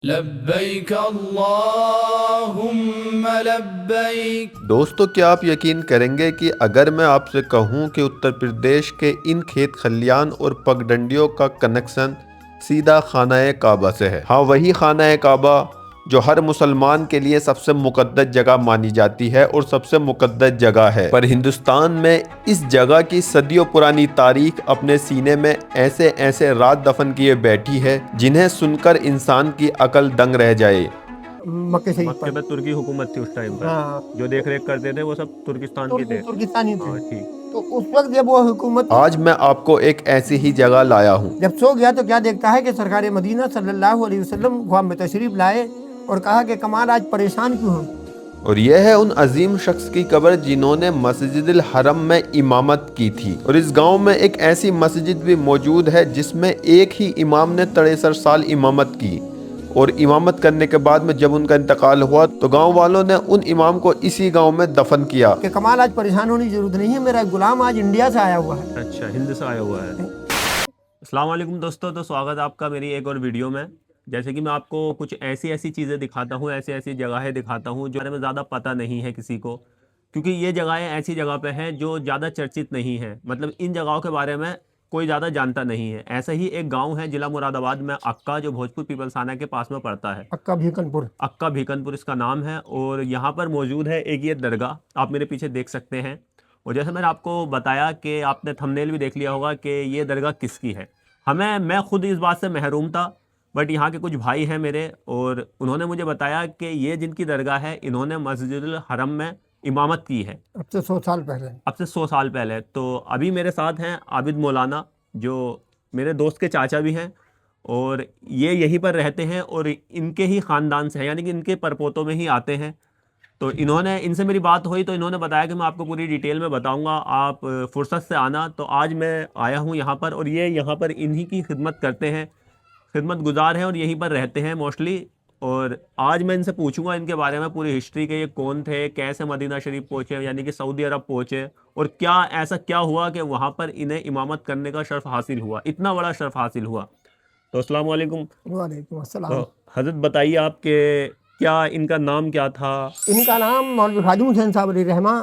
लब्बैक अल्लाहुम्मा लब्बैक। दोस्तों, क्या आप यकीन करेंगे कि अगर मैं आपसे कहूं कि उत्तर प्रदेश के इन खेत खलियान और पगडंडियों का कनेक्शन सीधा खाना काबा से है। हाँ, वही खाना काबा जो हर मुसलमान के लिए सबसे मुकद्दस जगह मानी जाती है और सबसे मुकद्दस जगह है। पर हिंदुस्तान में इस जगह की सदियों पुरानी तारीख अपने सीने में ऐसे ऐसे राज दफन किए बैठी है जिन्हें सुनकर इंसान की अकल दंग रह जाए। मक्के शरीफ मक्के में तुर्की हुकूमत थी उस टाइम पर। हाँ, जो देख रेख करते थे वो सब तुर्किस्तान के थे। तुर्किस्तानी थे। हाँ ठीक। तो उस वक्त जब वो हुकूमत आज मैं आपको एक ऐसी ही जगह लाया हूँ। जब सो गया तो क्या देखता है कि सरकार मदीना सल्लल्लाहु अलैहि वसल्लम ख्वाब में तशरीफ लाए और कहा कि कमाल आज परेशान क्यों हो। और यह है उन अजीम शख्स की कब्र जिन्होंने मस्जिदुल हरम में इमामत की थी। और इस गांव में एक ऐसी मस्जिद भी मौजूद है जिसमें एक ही इमाम ने 63 साल इमामत की। और इमामत करने के बाद में जब उनका इंतकाल हुआ तो गांव वालों ने उन इमाम को इसी गांव में दफन किया। कि कमाल आज परेशान होने की जरूरत नहीं है, मेरा गुलाम आज इंडिया से आया हुआ है। अच्छा, हिंद से आया हुआ है। अस्सलाम वालेकुम दोस्तों, तो स्वागत है आपका मेरी एक और वीडियो में। जैसे कि मैं आपको कुछ ऐसी ऐसी चीज़ें दिखाता हूँ, ऐसी ऐसी जगहें दिखाता हूँ जो बारे में ज़्यादा पता नहीं है किसी को, क्योंकि ये जगहें ऐसी जगह पे हैं जो ज़्यादा चर्चित नहीं है। मतलब इन जगहों के बारे में कोई ज़्यादा जानता नहीं है। ऐसा ही एक गांव है जिला मुरादाबाद में, अक्का, जो भोजपुर पीपल्स थाना के पास में पड़ता है। अक्का भीकनपुर। अक्का भीकनपुर इसका नाम है। और यहाँ पर मौजूद है एक ये दरगाह, आप मेरे पीछे देख सकते हैं। और जैसे मैंने आपको बताया कि आपने थंबनेल भी देख लिया होगा कि ये दरगाह किसकी है। मैं खुद इस बात से महरूम था, बट यहाँ के कुछ भाई हैं मेरे, और उन्होंने मुझे बताया कि ये जिनकी दरगाह है इन्होंने मस्जिदुल हरम में इमामत की है अब से 100 साल पहले। अब से 100 साल पहले। तो अभी मेरे साथ हैं आबिद मौलाना, जो मेरे दोस्त के चाचा भी हैं, और ये यहीं पर रहते हैं और इनके ही ख़ानदान से हैं, यानी कि इनके परपोतों में ही आते हैं। तो इनसे मेरी बात हुई तो इन्होंने बताया कि मैं आपको पूरी डिटेल में बताऊंगा, आप फुर्सत से आना। तो आज मैं आया हूँ यहाँ पर, और ये यहाँ पर इन्हीं की खिदमत करते हैं, खिदमत गुजार हैं और यहीं पर रहते हैं मोस्टली। और आज मैं इनसे पूछूंगा इनके बारे में पूरी हिस्ट्री के, ये कौन थे, कैसे मदीना शरीफ पहुँचे, यानी कि सऊदी अरब पहुँचे, और ऐसा क्या हुआ कि वहाँ पर इन्हें इमामत करने का शर्फ हासिल हुआ, इतना बड़ा शर्फ हासिल हुआ। तो अस्सलाम वालेकुम। वालेकुम अस्सलाम। तो हजरत बताइए आपके क्या इनका नाम क्या था? इनका नाम मौलवी खादिम हुसैन साहब अली रहमा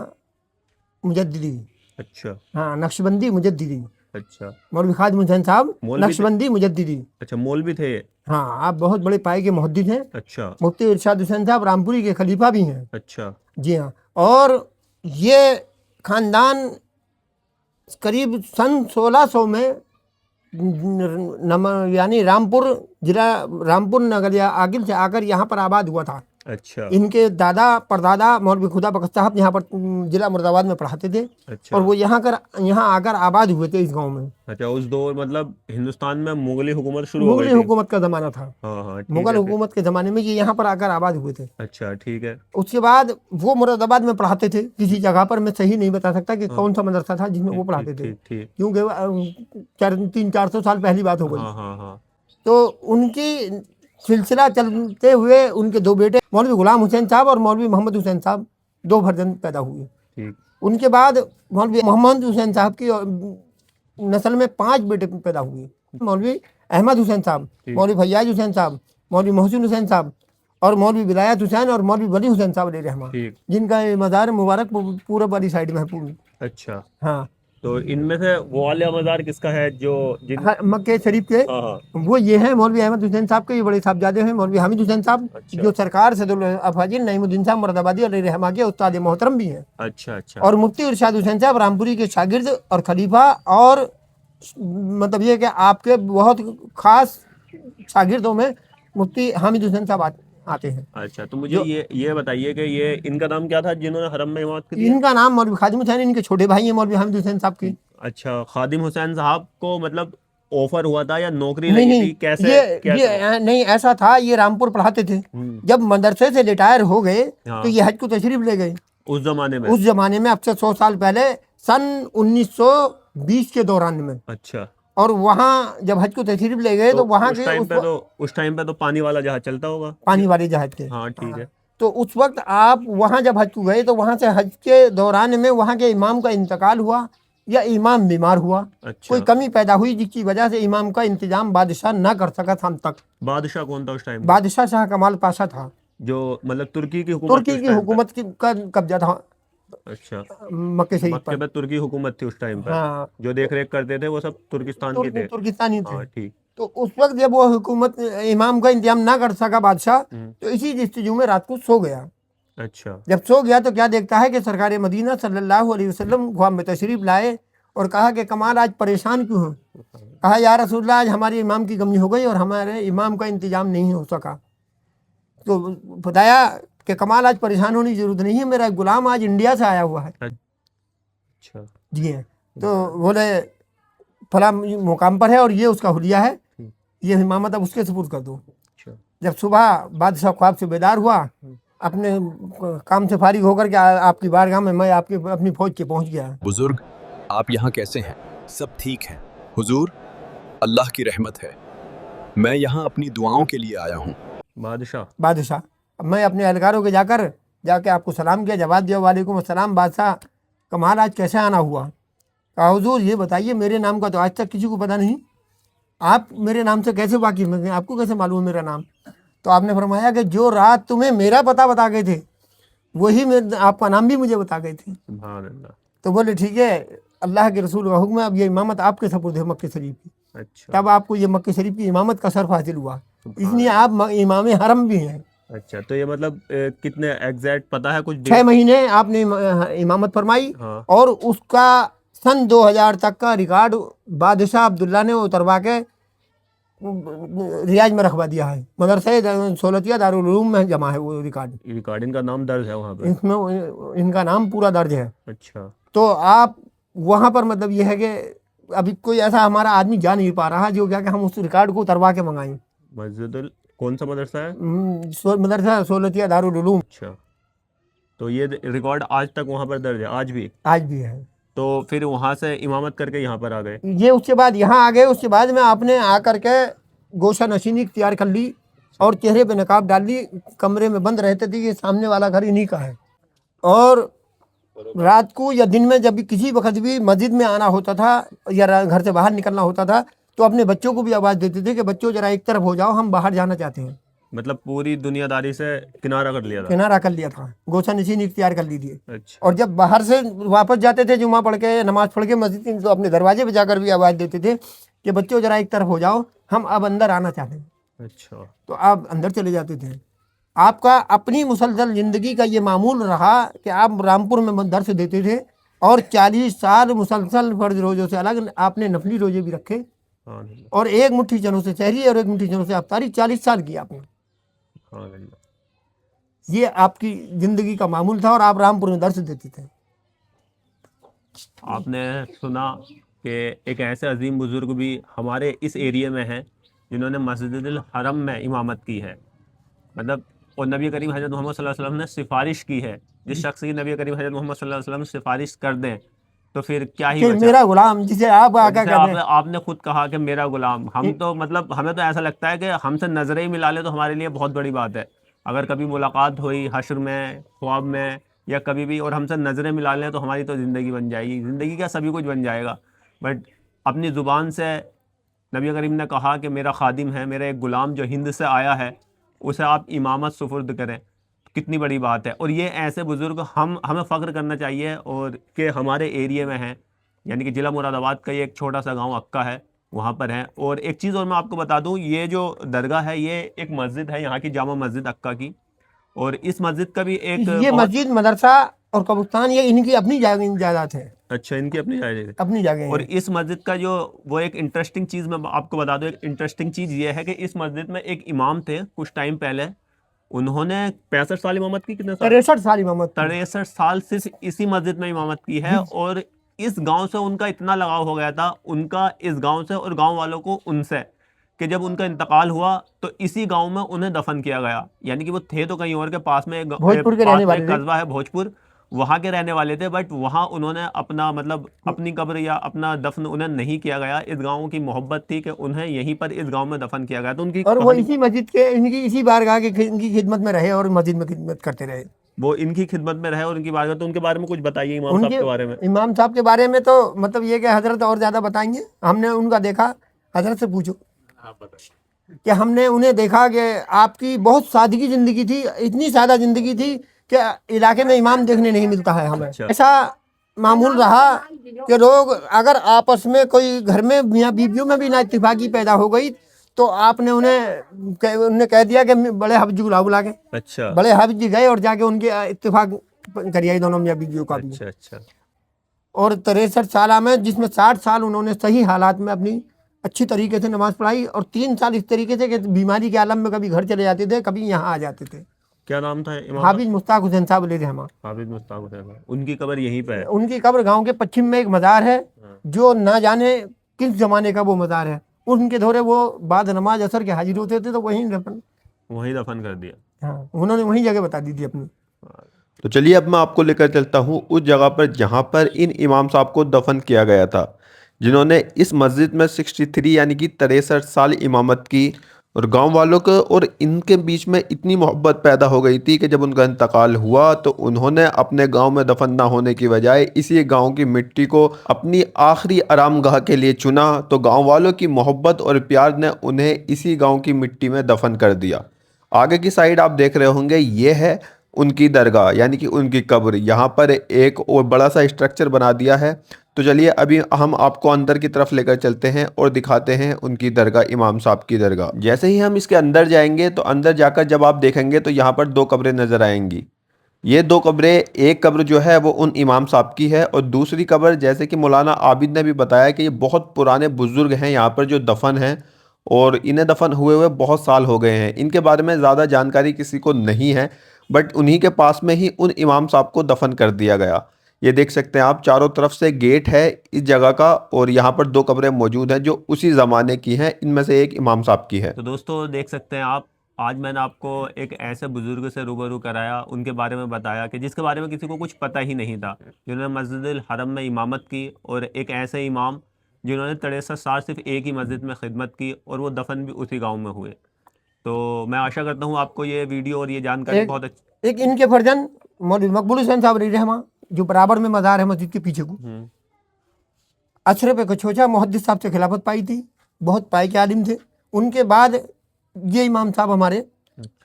मुजद्दिदी। अच्छा हाँ, नक्शबंदी मुजद्दिदी। अच्छा। मौलवी खादिम हुसैन साहब मौलवी थे? नक्शबंदी मुजद्दिदी। अच्छा, मौलवी थे। हाँ, आप बहुत बड़े पाए के मुहद्दिस हैं। अच्छा मुफ्ती इरशाद हुसैन साहब रामपुरी के खलीफा भी हैं। अच्छा जी हाँ। और ये खानदान करीब सन 1600 में यानी रामपुर जिला, रामपुर नगर या आगिल से आकर यहाँ पर आबाद हुआ था। अच्छा इनके दादा परदादा मौलवी खुदा बख्श साहब यहाँ पर जिला मुरादाबाद में पढ़ाते थे। अच्छा। और वो यहाँ आकर आबाद हुए थे इस गांव में। अच्छा, उस दौर मतलब हिंदुस्तान में मुगली हुकूमत शुरू हो गई मुगल थी। हुकूमत का ज़माना था। हाँ हाँ ठीक मुगल है। हुकूमत के ज़माने में ये यहाँ पर आकर आबाद हुए थे। अच्छा ठीक है। उसके बाद वो मुरादाबाद में पढ़ाते थे, किसी जगह पर मैं सही नहीं बता सकता कि कौन सा मदरसा था जिसमें वो पढ़ाते थे, ठीक ठीक। क्योंकि 300-400 साल पहली बात हो गई। हाँ हाँ हाँ। तो उनकी सिलसिला चलते हुए उनके दो बेटे मौलवी गुलाम हुसैन साहब और मौलवी मोहम्मद हुसैन साहब, दो वर्जन पैदा हुए। ठीक। उनके बाद मौलवी मोहम्मद हुसैन साहब की नस्ल में 5 बेटे पैदा हुए। मौलवी अहमद हुसैन साहब, मौलवी फैयाज हुसैन साहब, मौलवी मोहसिन हुसैन साहब, और मौलवी विलायत हुसैन और मौलवी वली हुसैन साहब अली रहमान, जिनका मज़ार मुबारक पूरब वाली साइड में है पूरी। अच्छा। हाँ। तो इनमें से वो वाला मज़ार किसका है जो हाँ, मक्के शरीफ के। हाँ हाँ। वो ये हैं मौलवी अहमद हुसैन साहब के, ये बड़े साहबजादे हैं मौलवी हामिद हुसैन साहब। अच्छा। जो सरकार सदुल अफाजिल नईमुद्दीन साहब मुरादाबादी अली रहमा के उस्ताद मोहतरम भी हैं। अच्छा अच्छा। और मुफ्ती इरशाद हुसैन साहब रामपुरी के शागिर्द और खलीफा, और मतलब ये कि आपके बहुत खास शागिर्दों में मुफ्ती हामिद हुसैन साहब आते हैं। अच्छा, तो मुझे ये बताइए कि ये इनका नाम क्या था जिन्होंने हरम में इमामत की थी? इनका नाम मौलवी खादिम हुसैन, इनके छोटे भाई हैं मौलवी हामिद हुसैन साहब की। अच्छा, खादिम हुसैन साहब को मतलब ऑफर हुआ था या नौकरी नहीं लगी नहीं, थी, कैसे ये नहीं, ऐसा था, ये रामपुर पढ़ाते थे। जब मदरसे से रिटायर हो गए तो ये हज को तशरीफ ले गए। उस जमाने में अब से 100 साल पहले, सन 1920 के दौरान में। अच्छा। और वहाँ जब हज को तशरीफ ले गए तो वहाँ उस के टाइम पे तो पानी वाला जहाज चलता होगा, पानी वाले जहाज थे। हाँ ठीक है। तो उस वक्त आप वहाँ जब हज को गए तो वहाँ से हज के दौरान में वहाँ के इमाम का इंतकाल हुआ या इमाम बीमार हुआ, अच्छा। कोई कमी पैदा हुई जिसकी वजह से इमाम का इंतजाम बादशाह ना कर सका शाम तक। बादशाह कौन था उस टाइम पे? बादशाह शाह कमाल पाशा था, जो मतलब तुर्की की हुकूमत थी तुर्की उस की टाइम पे? हुकूमत का कब्जा था अच्छा। मक्के शरीफ मक्के पर। पे तुर्की हुकूमत थी उस टाइम पर। हाँ, जो देख रेख करते थे वो सब तुर्किस्तान के थे। तुर्किस्तानी थे। हाँ ठीक। तो उस वक्त जब वो हुकूमत इमाम का इंतजाम ना कर सका बादशाह, हम्म। तो इसी जस्तजू में रात को सो गया। अच्छा। जब सो गया तो क्या देखता है कि सरकार मदीना सल्लल्लाहु अलैहि वसल्लम ख्वाब में तशरीफ लाए और कहा कि कमाल आज परेशान क्यों हो? कहा या रसूलल्लाह आज हमारे इमाम की कमी हो गई और हमारे इमाम का इंतजाम नहीं हो सका। तो बताया कि कमाल आज परेशान होने की जरूरत नहीं है, मेरा एक गुलाम आज इंडिया से आया हुआ है। अच्छा। जी है। तो बोले फला मुकाम पर है और ये उसका हुलिया है, ये इमामत अब उसके सुपुर्द कर दो। अच्छा। जब सुबह बादशाह ख्वाब से बेदार हुआ, अपने काम से फारिग होकर के आपकी बारगाह में मैं आपकी अपनी फौज के पहुंच गया। बुजुर्ग, आप यहाँ कैसे हैं? सब ठीक है हुजूर, अल्लाह की रहमत है। मैं यहाँ अपनी दुआओं के लिए आया हूँ। बादशाह अब मैं अपने एहलकारों के जाके आपको सलाम किया, जवाब दिया वालेकुम अस्सलाम। बादशाह कमाल आज कैसे आना हुआ? कहा हुजूर ये बताइए, मेरे नाम का तो आज तक किसी को पता नहीं, आप मेरे नाम से कैसे वाकिफ हैं, आपको कैसे मालूम है मेरा नाम? तो आपने फरमाया कि जो रात तुम्हें मेरा पता बता गए थे वही आपका नाम भी मुझे बता गए थे। तो बोले ठीक है, अल्लाह के रसूल का हुक्म है, अब ये इमामत आपके सपुर्द है मक्के शरीफ की। अच्छा। तब आपको ये मक्के शरीफ की इमामत का शर्फ हासिल हुआ, इसलिए आप इमाम हरम भी हैं। अच्छा, तो ये मतलब कितने एग्जैक्ट पता है कुछ? 6 महीने आपने इमामत फरमाई। हाँ। और उसका सन 2000 तक का रिकॉर्ड बादशाह अब्दुल्ला ने उतरवा के रियाज में रखवा दिया है, मदरसे सोलतिया दारुल उलूम में जमा है वो रिकॉर्ड इनका नाम दर्ज है वहाँ पे? इसमें इनका नाम पूरा दर्ज है। अच्छा। तो आप वहाँ पर मतलब ये है कि अभी कोई ऐसा हमारा आदमी जा नहीं पा रहा जो क्या कि हम उस रिकॉर्ड को उतरवा के मंगाएं। मस्जिद कौन सा मदरसा है? मदरसा सोलतिया दारुल उलूम। अच्छा, तो ये रिकॉर्ड आज तक वहाँ पर दर्ज है? आज भी है। तो फिर वहाँ से इमामत करके यहाँ पर आ गए? ये उसके बाद यहाँ आ गए। उसके बाद में आपने आकर के गोशा नशीनी तैयार कर ली और चेहरे पे नकाब डाल ली, कमरे में बंद रहते थे। ये सामने वाला घर इन्हीं का है। और रात को या दिन में जब भी किसी वक्त भी मस्जिद में आना होता था या घर से बाहर निकलना होता था तो अपने बच्चों को भी आवाज़ देते थे कि बच्चों जरा एक तरफ हो जाओ, हम बाहर जाना चाहते हैं। मतलब पूरी दुनियादारी से किनारा कर लिया था, गोशा नशीनी इख्तियार कर ली थी। अच्छा। और जब बाहर से वापस जाते थे जुम्मा पढ़ के नमाज पढ़ के मस्जिद, तो अपने दरवाजे पे जाकर भी आवाज़ देते थे कि बच्चों जरा एक तरफ हो जाओ, हम अब अंदर आना चाहते हैं। अच्छा। तो आप अंदर चले जाते थे। आपका अपनी मुसलसल ज़िंदगी का ये मामूल रहा कि आप रामपुर में दर्स देते थे और 40 साल मुसलसल फर्ज रोज़ों से अलग आपने नफली रोजे भी रखे और एक मुट्ठी चनों से सहरी और एक मुट्ठी चनों से अफ्तारी 40 साल की आपने। ये आपकी ज़िंदगी का मामूल था और आप रामपुर में दर्स देते थे। आपने सुना कि एक ऐसे अजीम बुजुर्ग भी हमारे इस एरिया में हैं जिन्होंने मस्जिदुल हरम में इमामत की है, मतलब और नबी करीम हज़रत मोहम्मद सल्लल्लाहु अलैहि वसल्लम ने सिफारिश की है। जिस शख्स की नबी करीम हज़रत मोहम्मद सल्लल्लाहु अलैहि वसल्लम सिफारिश कर दें तो फिर क्या ही बचा? मेरा गुलाम, जिसे आप आका कहते हैं। आपने खुद कहा कि मेरा गुलाम, हम तो मतलब हमें तो ऐसा लगता है कि हमसे नजरें ही मिला ले तो हमारे लिए बहुत बड़ी बात है। अगर कभी मुलाकात हुई हश्र में, ख्वाब में या कभी भी, और हमसे नज़रें मिला लें तो हमारी तो ज़िंदगी बन जाएगी। ज़िंदगी का सभी कुछ बन जाएगा। बट अपनी ज़ुबान से नबी करीम ने कहा कि मेरा खादिम है, मेरा एक ग़ुलाम जो हिंद से आया है, उसे आप इमामत सुपुर्द करें, कितनी बड़ी बात है। और ये ऐसे बुज़ुर्ग हमें फ़ख्र करना चाहिए और कि हमारे एरिए में हैं, यानी कि ज़िला मुरादाबाद का ये एक छोटा सा गांव अक्का है, वहाँ पर हैं। और एक चीज़ और मैं आपको बता दूँ, ये जो दरगाह है ये एक मस्जिद है, यहाँ की जामा मस्जिद अक्का की। और इस मस्जिद का भी एक ये मस्जिद, मदरसा और कब्रिस्तान ये इनकी अपनी जायदाद है। अच्छा, इनकी अपनी जगह। और इस मस्जिद का जो वो एक इंटरेस्टिंग चीज़ मैं आपको बता दूँ, एक इंटरेस्टिंग चीज़ ये है कि इस मस्जिद में एक इमाम थे कुछ टाइम पहले, उन्होंने 65 साल इमामत की। कितने साल? 63 साल इमामत। 63 साल सिर्फ इसी मस्जिद में इमामत की है। और इस गांव से उनका इतना लगाव हो गया था, उनका इस गांव से और गांव वालों को उनसे, कि जब उनका इंतकाल हुआ तो इसी गांव में उन्हें दफन किया गया। यानी कि वो थे तो कहीं और के पास में, भोजपुर के रहने वाले कस्बा है भोजपुर, वहाँ के रहने वाले थे। बट वहाँ उन्होंने अपना मतलब अपनी कब्र या अपना दफन उन्हें नहीं किया गया। इस गांव की मोहब्बत थी कि उन्हें यहीं पर इस गांव में दफन किया गया। तो उनकी और वो इसी मस्जिद के, इनकी इसी बारगाह की इनकी खिदमत में रहे और मस्जिद में खिदमत करते रहे। वो इनकी खिदमत में रहे और इनकी बात में, तो उनके बारे में कुछ बताइए इमाम साहब उनके के बारे में। इमाम साहब के बारे में तो मतलब ये कि हजरत और ज़्यादा बताएंगे। हमने उनका देखा, हजरत से पूछो कि हमने उन्हें देखा कि आपकी बहुत सादगी ज़िंदगी थी, इतनी सादा ज़िंदगी थी कि इलाके में इमाम देखने नहीं मिलता है हमें। अच्छा। ऐसा मामूल रहा कि लोग अगर आपस में कोई घर में मियाँ बीवियों में भी ना इत्तेफाकी पैदा हो गई तो आपने उन्हें कह दिया कि बड़े हाफिज जी बुलाओ बुला के। अच्छा बड़े हाफिज जी गए और जाके उनके इत्तेफाक करिए दोनों मियाँ बीवियों का भी। अच्छा अच्छा और 63 साल में, जिसमें 60 साल उन्होंने सही हालात में अपनी अच्छी तरीके से नमाज पढ़ाई, और 3 साल इस तरीके से कि बीमारी के आलम में कभी घर चले जाते थे, कभी यहाँ आ जाते थे। क्या नाम था इमाम साहब? हाफिज मुश्ताक हुसैन साहब ले रहमा। हाफिज मुश्ताक हुसैन साहब। उनकी कब्र यहीं पे है। उनकी कब्र गांव के पश्चिम में एक मज़ार है, जो ना जाने किस जमाने का वो मज़ार है। उनके दौरे वो बाद नमाज असर के हाजिर होते थे तो वहीं दफन कर दिया। हाँ, उन्होंने वहीं जगह बता दी थी अपनी। तो चलिए अब मैं आपको लेकर चलता हूँ उस जगह पर जहाँ पर इन इमाम साहब को दफन किया गया था, जिन्होंने इस मस्जिद में 63 यानी कि 63 साल इमामत की। और गांव वालों को और इनके बीच में इतनी मोहब्बत पैदा हो गई थी कि जब उनका इंतकाल हुआ तो उन्होंने अपने गांव में दफन ना होने की बजाय इसी गांव की मिट्टी को अपनी आखिरी आरामगाह के लिए चुना। तो गांव वालों की मोहब्बत और प्यार ने उन्हें इसी गांव की मिट्टी में दफन कर दिया। आगे की साइड आप देख रहे होंगे, ये है उनकी दरगाह यानी कि उनकी कब्र। यहाँ पर एक और बड़ा सा स्ट्रक्चर बना दिया है। तो चलिए अभी हम आपको अंदर की तरफ लेकर चलते हैं और दिखाते हैं उनकी दरगाह, इमाम साहब की दरगाह। जैसे ही हम इसके अंदर जाएंगे तो अंदर जाकर जब आप देखेंगे तो यहाँ पर 2 कब्रें नज़र आएंगी। ये 2 कब्रें, एक कब्र जो है वो उन इमाम साहब की है, और दूसरी कब्र जैसे कि मौलाना आबिद ने भी बताया कि ये बहुत पुराने बुजुर्ग हैं यहाँ पर जो दफन हैं, और इन्हें दफन हुए हुए बहुत साल हो गए हैं। इनके बारे में ज़्यादा जानकारी किसी को नहीं है, बट उन्हीं के पास में ही उन इमाम साहब को दफन कर दिया गया। ये देख सकते हैं आप, चारों तरफ से गेट है इस जगह का, और यहाँ पर 2 कब्रें मौजूद हैं जो उसी ज़माने की हैं। इनमें से एक इमाम साहब की है। तो दोस्तों देख सकते हैं आप, आज मैंने आपको एक ऐसे बुजुर्ग से रूबरू कराया, उनके बारे में बताया कि जिसके बारे में किसी को कुछ पता ही नहीं था, जिन्होंने मस्जिद हरम में इमामत की, और एक ऐसे इमाम जिन्होंने 63 साल सिर्फ एक ही मस्जिद में खिदमत की, और वो दफन भी उसी गाँव में हुए। तो मैं आशा करता हूँ आपको ये वीडियो और ये जानकारी बहुत अच्छी। एक इनके फर्जन मौलवी मकबूल हुसैन साहब रहमा, जो बराबर में मज़ार है मस्जिद के पीछे को, अशरफ कछोचा मुहद्दिस साहब से खिलाफत पाई थी, बहुत पाई के आलिम थे। उनके बाद ये इमाम साहब हमारे,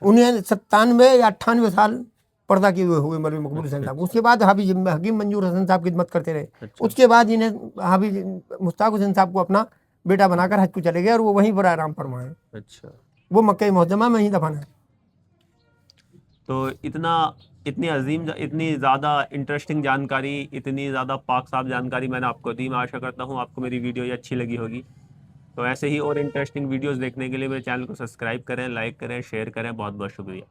उन्हें 97 या 98 साल पर्दा किए हुए मौलवी मकबूल हुसैन साहब। उसके बाद हाफिज हकीम मंजूर हसन साहब खिदमत करते रहे। उसके बाद इन्हें हाफिज मुश्ताक हुसैन साहब को अपना बेटा बनाकर हज को चले गए, और वो वहीं पर आराम फरमाए। अच्छा, वो मक्का मुअज़्ज़मा में ही दफन है। तो इतनी अजीम, इतनी ज़्यादा इंटरेस्टिंग जानकारी, इतनी ज़्यादा पाक साफ जानकारी मैंने आपको दी। मैं आशा करता हूँ आपको मेरी वीडियो ये अच्छी लगी होगी। तो ऐसे ही और इंटरेस्टिंग वीडियोस देखने के लिए मेरे चैनल को सब्सक्राइब करें, लाइक करें, शेयर करें। बहुत बहुत शुक्रिया।